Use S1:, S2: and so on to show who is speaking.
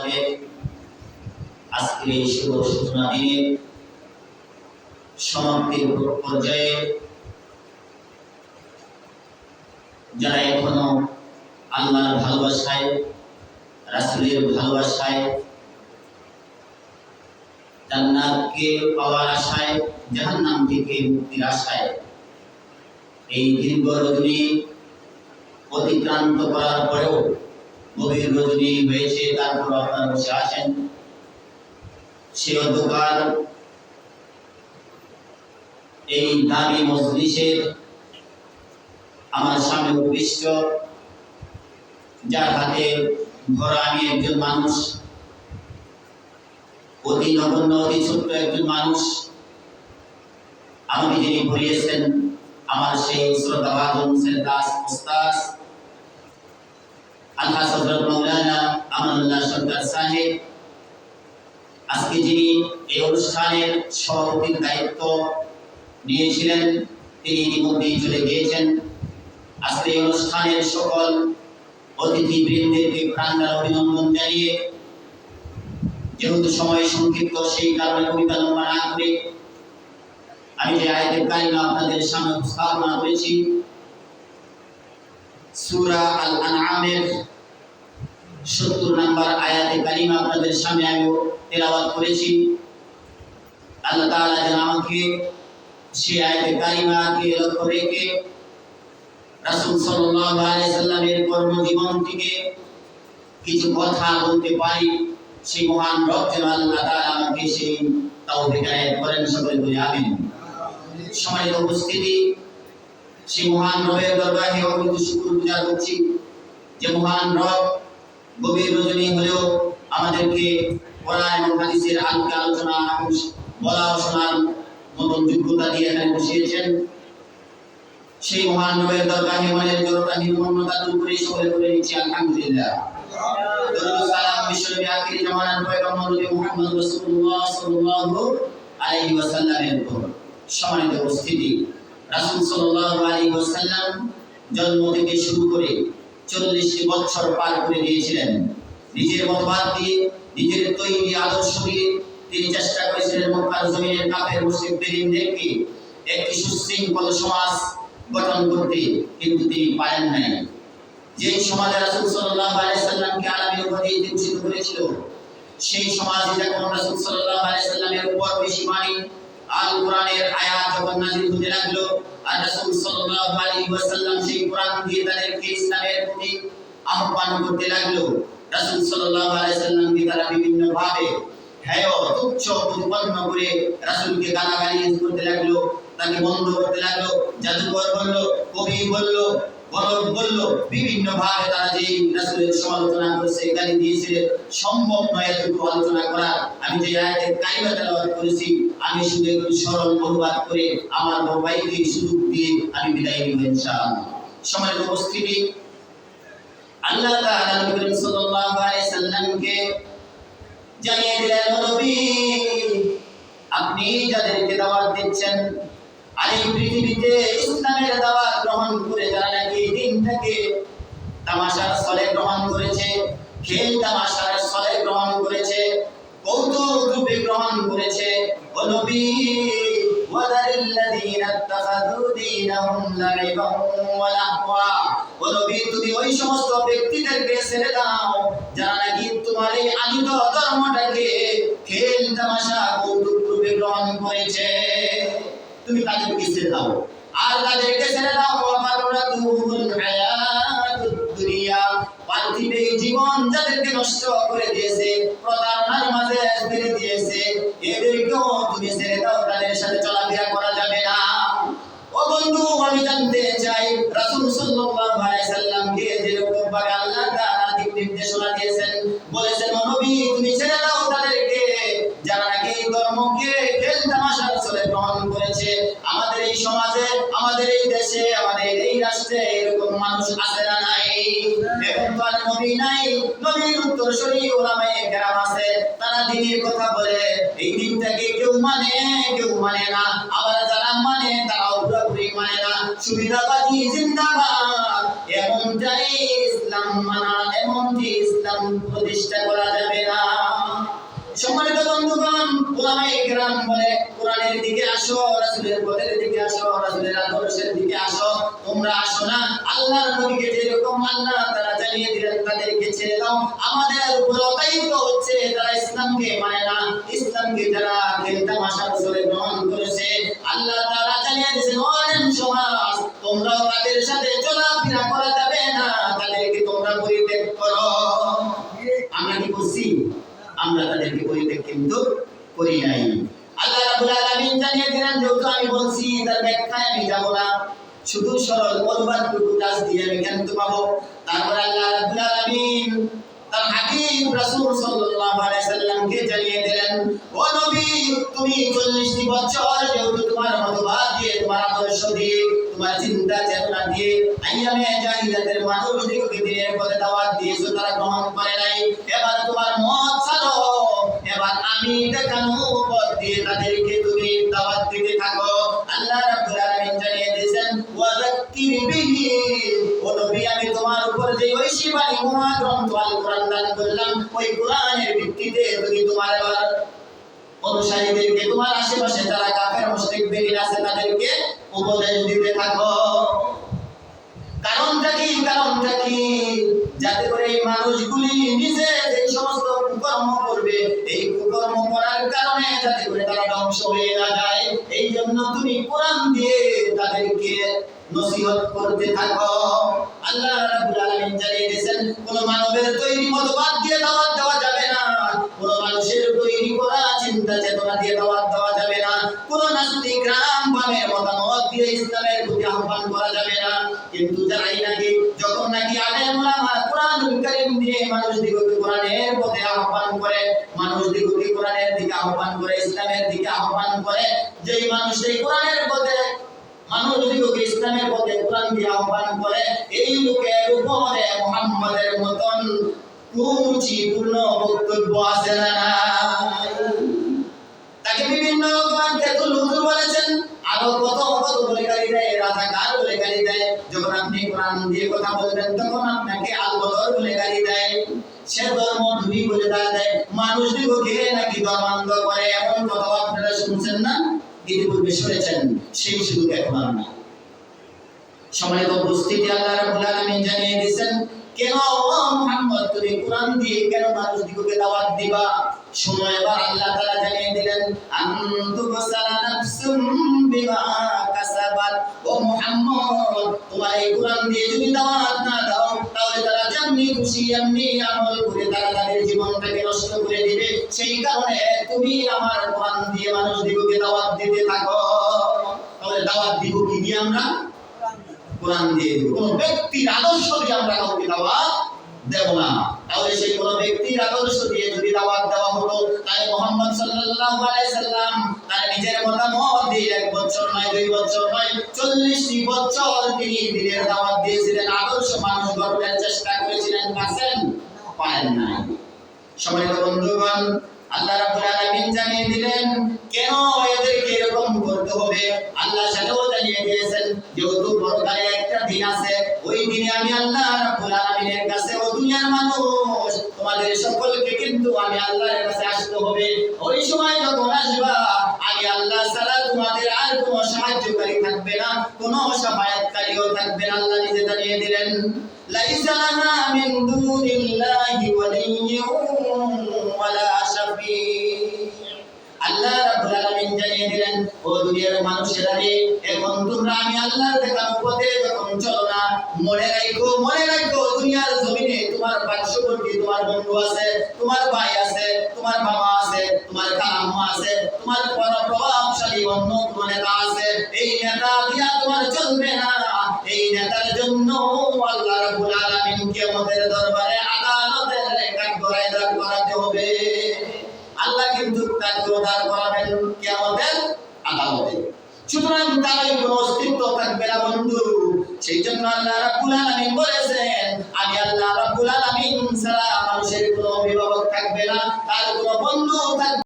S1: হিসাবে আজকের এই শুভ সূচনা দিনে সমাপ্তির পর্যায়ে যারা এখনো আল্লাহর ভালোবাসায়, রাসূলের ভালোবাসায়, জান্নাতকে পাওয়ার আশায়, জাহান্নাম থেকে মুক্তির আশায় এই দীর্ঘ রজনী অতিক্রান্ত করার পরেও গভীর রজনী হয়েছে, তারপর আপনারা বসে আছেন। সে অন্ধকার এই দামি মজলিসের আমার সামনে উপবিষ্ট, যার হাতে ধরা আমি একজন মানুষ, অতি নগণ্য, অতি ছোট্ট একজন মানুষ। আমাকে যিনি ভরিয়েছেন আমার সেই শ্রদ্ধাভাজন সেরদাস উস্তাদ আলহাজ হযরত মাওলানা আমানুল্লাহ সরকার সাহেব, আজকে যিনি এই অনুষ্ঠানের সভাপতির দায়িত্ব নিয়েছিলেন, তিনি ইতিমধ্যেই চলে গিয়েছেন। আজকে এই অনুষ্ঠানের সকল অতিথিবৃন্দকে প্রাণঢালা অভিনন্দন জানিয়ে, যেহেতু সময় সংক্ষিপ্ত সেই কারণে কবিতা লম্বা না করে আমি যে আয়াতের কারিমা আপনাদের সামনে উপস্থাপনা করেছি, সূরা আল আনআমের 70 নম্বর আয়াতে কারিমা আপনাদের সামনে আমি তেলাওয়াত করেছি। আল্লাহ তাআলা যেন আমাকে সেই আয়াতে কারিমাকে লক্ষ্য রেখে রাসূল সাল্লাল্লাহু আলাইহি সাল্লামের কর্মজীবন থেকে কিছু কথা বলতে পারি, সেই মহান রব যেন আল্লাহ তাআলা আমাকে সেই তৌফিক আয়াত করেন। সকলে বলি আমিন। সম্মানিত উপস্থিতি, সেই মহান রবের দরবারে অমিত শুকরগুজার করছি যে মহান রব গভীর রজনী হলেও আমাদেরকে কোরআন এবং হাদিসের হালকা আলোচনা বলা ও শোনার মতন যোগ্যতা দিয়ে এখানে বসিয়েছেন। সেই মহান রবের দরবারে মনের জোরতা নির্মমতা দূর করে সকলে করে নিচ্ছি আলহামদুলিল্লাহ। দরুদ সালাম বিশ্বনবী আখির জামানার পয়গম্বর মুহাম্মদ রাসূলুল্লাহ সাল্লাল্লাহু আলাইহি ওয়াসাল্লামের উপর। সম্মানিত উপস্থিতি, রাসূল সাল্লাল্লাহু আলাইহি ওয়াসাল্লাম জন্ম থেকে শুরু করে 40টি বছর পার করে দিয়েছিলেন। নিজের মতবাদ দিয়ে, নিজের তৈরি আদর্শ দিয়ে তিনি চেষ্টা করেছিলেন মক্কার জমিনের কাফের মুশরিকদেরকে একটি সুশৃঙ্খল সমাজ গঠন করতে, কিন্তু তিনি পারেন নাই। যে সমাজে রাসূল সাল্লাল্লাহু আলাইহি সাল্লামকে আলামী উপাধি দিয়ে ভূষিত করেছিল, সেই সমাজে যখন রাসূল সাল্লাল্লাহু আলাইহি সাল্লামের উপর বেশি বাণী আল কোরআনের আয়াত যখন নাযিল হতে লাগলো, আর রাসূল সাল্লাল্লাহু আলাইহি ওয়াসাল্লাম সেই কোরআন দিয়ে তাদেরকে ইসলামের প্রতি আহ্বান করতে লাগলো, রাসূল সাল্লাল্লাহু আলাইহি সাল্লামকে তারা বিভিন্ন ভাবে হেয় তুচ্ছ প্রতিপন্ন করে রাসূলকে গালাগালি করতে লাগলো, তাকে বন্ধ করতে লাগলো। জাদুকর বলল, কবি বলল, গলব বলল, বিভিন্ন ভাবে তারা যে রাসূলের সমালোচনা করেছে, গালি দিয়েছে। সম্ভব নয় এতটুকু আলোচনা করা। আমি যে আয়াতের কারিমা তেলাওয়াত করেছি, আমি শুধু একটু সরল অনুবাদ করে আমার ভাইকে সুযোগ দিয়ে আমি বিদায় নিব ইনশাআল্লাহ। সম্মানিত উপস্থিতি, আল্লাহ তাআলা নবী সাল্লাল্লাহু আলাইহি সাল্লামকে জানিয়ে দিলেন, নবী আপনি যাদেরকে দাওয়াত দিচ্ছেন, আর এই পৃথিবীতে ইসলামের দাওয়াত গ্রহণ করে যারা নাকি দিনটাকে তামাশার ছলে গ্রহণ করেছে, খেল তামাশার ছলে গ্রহণ করেছে, কৌতুক রূপে গ্রহণ করেছে, ও নবী ওয়াদারিল্লাযীনা ইত্তাখাযু দীনাহুম লাইবান ওয়া লাহওয়া, ও নবী তুমি ওই সমস্ত ব্যক্তিদেরকে ছেড়ে দাও যারা নাকি তোমার এই আনীত ধর্মটাকে খেল তামাশা কৌতুক রূপে গ্রহণ করেছে। তুমি তাদেরকে ছেড়ে দাও, আর তাদেরকে ছেড়ে দাও ওয়াফারাতুল হায়াতুদ দুনিয়া, পার্থিবিক জীবন যাদেরকে নষ্ট করে দিয়েছে, প্রতারণার মাঝে ফেলে দিয়েছে, এদেরকেও তুমি ছেড়ে দাও, তাদের সাথে চলাফেরা করা যাবে না। ও বন্ধু, আমি জানতে চাই রাসূল সাল্লাল্লাহু আলাইহি সাল্লামকে যেরকম ভাবে আল্লাহ তাআলা দিক নির্দেশনা দিয়েছেন, বলেছেন ও নবী তুমি ছেড়ে দাও তাদেরকে যারা নাকি এই ধর্মকে খেল তামাশার ছলে গ্রহণ করেছে। আমাদের এই সমাজে, আমাদের এই দেশে, আমাদের এই রাষ্ট্রে এরকম মানুষ আছে না নাই? এখন তো আর নবী নাই, নবীর উত্তরসূরি উলামায়ে কেরাম আছে, তারা দ্বীনের কথা বলে, এই দ্বীনটাকে কেউ মানে কেউ মানে না, আবার যারা মানে তারাও পুরোপুরি মানে না। সুবিধাবাদী জিন্দাবাদ, এমনটাই ইসলাম মানা, এমনটি ইসলাম প্রতিষ্ঠা করা যাবে না। উলামায়ে কেরাম বলে কোরআনের দিকে আসো, রাসূলের পথের দিকে আসো, রাসূলের আদর্শের দিকে আসো। তোমরা আসো না, আল্লাহর নবীকে যেরকম আল্লাহ তাআলা জানিয়ে দিলেন তাদেরকে ছেড়ে দাও। আমাদের উপর দায়িত্ব হচ্ছে যারা ইসলামকে মানে না, ইসলামকে যারা খেলতামাশার ছলে গ্রহণ করেছে, আল্লাহ তাআলা জানিয়ে দিয়েছেন ওয়ালেম সমাজ তোমরাও তাদের সাথে চলাফেরা করা যাবে না, তাদেরকে তোমরা পরিত্যাগ করো। আমরা কি করছি? আমরা তাদেরকে পরিত্যাগ কিন্তু করি নাই। আল্লাহ রাব্বুল আলামিন জানিয়ে দিলেন, যেহেতু আমি বলছি তার ব্যাখ্যায় আমি যাব না, শুধু সরল অনুবাদটুকু কাজ দিয়ে আমি জ্ঞান পাবো। তারপর আল্লাহ রাব্বুল আলামিন তার হাবিব রাসূল সাল্লাল্লাহু আলাইহি সাল্লামকে জানিয়ে দিলেন, ও নবী তুমি 40টি বছর যেহেতু তোমার মতবাদ দিয়ে, তোমার আদর্শ দিয়ে, তোমার চিন্তা চেতনা দিয়ে আইয়ামে জাহিলিয়াতের মানুষদেরকে দিনের পথে দাওয়াত দিয়েছো, তারা গ্রহণ করে নাই। এবার তোমার মত ছাড়ো, এবার আমি দেখানো পথ দিয়ে তাদেরকে তুমি দাওয়াত দিতে থাকো। আল্লাহ রাব্বুল আলামিন জানিয়ে দিয়েছেন ওয়া যাক্কির বিহি, ও নবী আমি তোমার উপর যে ঐশী বাণী মহাগ্রন্থ আল কোরআন দান করলাম, ওই কোরআনের ভিত্তিতে তুমি তোমার এবার অনুসারীদেরকে, তোমার আশেপাশে যারা কাফের মুশরিক বেঈমান আছে তাদেরকে উপদেশ দিতে থাকো। কারণটা কি? যাতে করে এই মানুষগুলি নিজে যে সমস্ত কুকর্ম করবে, এই কুকর্ম করার কারণে যাতে করে তারা ধ্বংস হয়ে না যায়, এই জন্য তুমি কোরআন দিয়ে তাদেরকে নসিহত করতে থাকো। আল্লাহ রাব্বুল আলামিন জানিয়ে দিয়েছেন কোন মানবের তৈরি মতবাদ দিয়ে দাওয়াত দেওয়া যাবে না, কোন মানুষের তৈরি করা চিন্তা চেতনা দিয়ে দাওয়াত দেওয়া যাবে না, কোন নাস্তিক রামবামের মতামত দিয়ে ইসলামের প্রতি আহ্বান করা যাবে না। কিন্তু যারাই নাকি যখন নাকি আলেম ওলামা কোরআনুল কারীম দিয়ে মানুষদিগকে কোরআনের পথে আহ্বান করে, মানুষদিগকে কোরআনের দিকে আহ্বান করে, ইসলামের দিকে আহ্বান করে, যেই মানুষ এই কোরআনের পথে মানুষদিগকে ইসলামের পথে কোরআন দিয়ে আহ্বান করে, এই লোকের উপরে মুহাম্মাদের মতন কুরুচিপূর্ণ বক্তব্য আছে না নাই? তাকে বিভিন্ন তেতুল হুজুর বলেছেন, আরো কত বলে গালি দেয়, রাজাকার বলে গালি দেয়। যখন আপনি কোরআন দিয়ে কথা বলবেন তখন আপনাকে আল-বদর বলে গালি দেয়, সে ধর্মদ্রোহী বলে দেয়, মানুষদিগকে নাকি ধর্মান্ধ করে, এমন কথা আপনারা শুনছেন না? ইতিপূর্বে শুনেছেন, সেই সুযোগ এখন আর নাই। সম্মানিত উপস্থিতি, আল্লাহ রাব্বুল আলামিন জানিয়ে দিয়েছেন কেন ও মুহাম্মদ তুমি কোরআন দিয়ে কেন মানুষদিগকে দাওয়াত দিবা? শুনো এবার আল্লাহ তাআলা জানিয়ে দিলেন আনতুবসালা নাফসুম বিমা কাসাবাত, ও মুহাম্মদ তোমার এই কোরআন দিয়ে যদি দাওয়াত না দাও তাহলে তারা যেমনি খুশি এমনি আমল করে তারা তাদের জীবনটাকে নষ্ট করে দিবে। সেই কারণে তুমি আমার কোরআন দিয়ে মানুষদিগকে দাওয়াত দিতে থাকো। তাহলে দাওয়াত দিব কি দিয়ে? আমরা কোরআন দিয়ে দিব। কোন ব্যক্তির আদর্শ দিয়ে আমরা কাউকে দাওয়াত দেব না। তাহলে সেই কোন ব্যক্তির আদর্শ দিয়ে যদি দাওয়াত দেওয়া হতো, তাহলে মুহাম্মদ সাল্লাল্লাহু আলাইহি সাল্লাম তার নিজের মতামত দিয়ে 1 বছর নয় 2 বছর নয় 40টি বছর তিনি দিনের দাওয়াত দিয়েছিলেন, আদর্শ মানুষ গঠনের চেষ্টা করেছিলেন, পারেন নাই। সম্মানিত বন্ধুগণ, আল্লাহ রাব্বুল আলামিন জানিয়ে দিলেন কেন এদেরকে এরকম করতে হবে। আল্লাহ সেটাও জানিয়ে দিয়েছেন যেহেতু পরকালে একটা দিন আছে, ওই দিনে আমি আল্লাহ রাব্বুল আলামিনের কাছে, ও দুনিয়ার মানুষ তোমাদের সকলকে কিন্তু আমি আল্লাহর কাছে আসতে হবে। ওই সময় যখন আসবা আমি আল্লাহ ছাড়া তোমাদের আর কোনো সাহায্যকারী থাকবে না, কোনো সাফায়াতকারীও থাকবে না। আল্লাহ নিজে জানিয়ে দিলেন লাইসা লাহা মিন দুনিল্লাহি ওয়ালিয়্যুন ওয়ালা শাফী। আল্লাহ রাব্বুল আলামিন জানিয়ে দিলেন ও দুনিয়ার মানুষেরা রে, এখন তোমরা আমি আল্লাহর দেখানো পথে যখন চলো না, মনে রাখো দুনিয়ার জমিনে তোমার পার্শ্ববর্তী তোমার বন্ধু আছে, তোমার ভাই আছে, তোমার বাবা আছে, তোমার কালাম্মা আছে, তোমার প্রভাবশালী অন্য কোনো নেতা আছে। এই নেতা দিয়া তোমার চলবে না। এই নেতার জন্য আল্লাহ রাব্বুল আলামিন কিয়ামতের দরবারে আদালতের কাঠগড়ায় দাঁড় করাতে হবে। আল্লাহ কিন্তু তাকে দাঁড় করাবেন কিয়ামতের আদালতে। সুতরাং তার কোনো অস্তিত্ব থাকবে না বন্ধু। সেই জন্য আল্লাহ রাব্বুল আলামিন বলেছেন আমি আল্লাহ রাব্বুল আলামিন ছাড়া মানুষের কোনো অভিভাবক থাকবে না, তার কোনো বন্ধু থাকবে